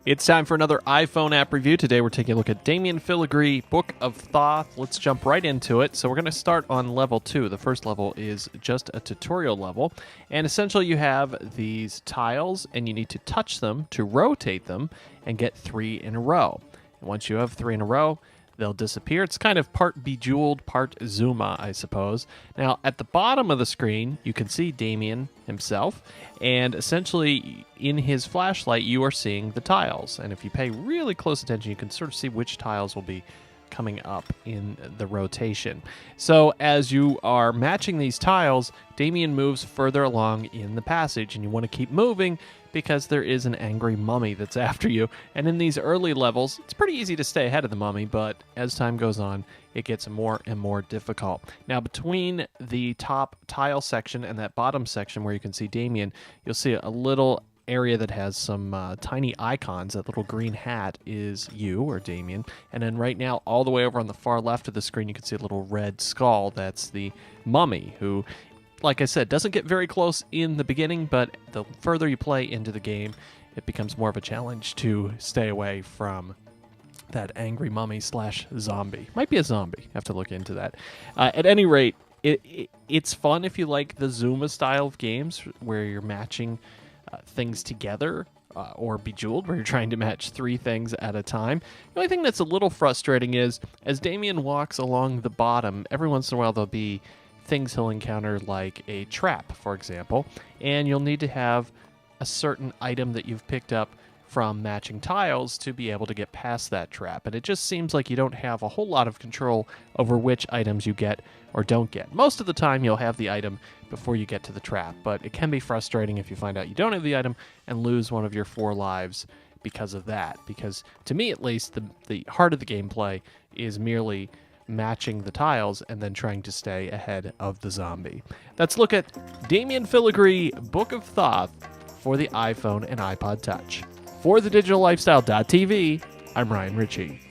It's time for another iPhone app review. Today we're taking a look at Damian Filigree, Book of Thoth. Let's jump right into it. So we're going to start on level 2. The first level is just a tutorial level. And essentially you have these tiles and you need to touch them to rotate them and get 3 in a row. And once you have 3 in a row, they'll disappear. It's kind of part Bejeweled, part Zuma, I suppose. Now, at the bottom of the screen, you can see Damian himself, and essentially, in his flashlight, you are seeing the tiles. And if you pay really close attention, you can sort of see which tiles will be coming up in the rotation. So as you are matching these tiles, Damian moves further along in the passage, and you want to keep moving because there is an angry mummy that's after you. And in these early levels, it's pretty easy to stay ahead of the mummy, but as time goes on, it gets more and more difficult. Now, between the top tile section and that bottom section where you can see Damian, you'll see a little area that has some tiny icons. That little green hat is you, or Damian. And then right now, all the way over on the far left of the screen, you can see a little red skull. That's the mummy, who, like I said, doesn't get very close in the beginning, but the further you play into the game, it becomes more of a challenge to stay away from that angry mummy slash zombie. Might be a zombie. Have to look into that. At any rate, it's fun if you like the Zuma style of games where you're matching things together, or Bejeweled, where you're trying to match 3 things at a time. The only thing that's a little frustrating is, as Damian walks along the bottom, every once in a while there'll be things he'll encounter, like a trap, for example, and you'll need to have a certain item that you've picked up from matching tiles to be able to get past that trap. And it just seems like you don't have a whole lot of control over which items you get or don't get. Most of the time you'll have the item before you get to the trap, but it can be frustrating if you find out you don't have the item and lose one of your 4 lives because of that. Because to me, at least, the heart of the gameplay is merely matching the tiles and then trying to stay ahead of the zombie. Let's look at Damian Filigree, Book of Thoth for the iPhone and iPod Touch. For thedigital lifestyle.tv, I'm Ryan Ritchie.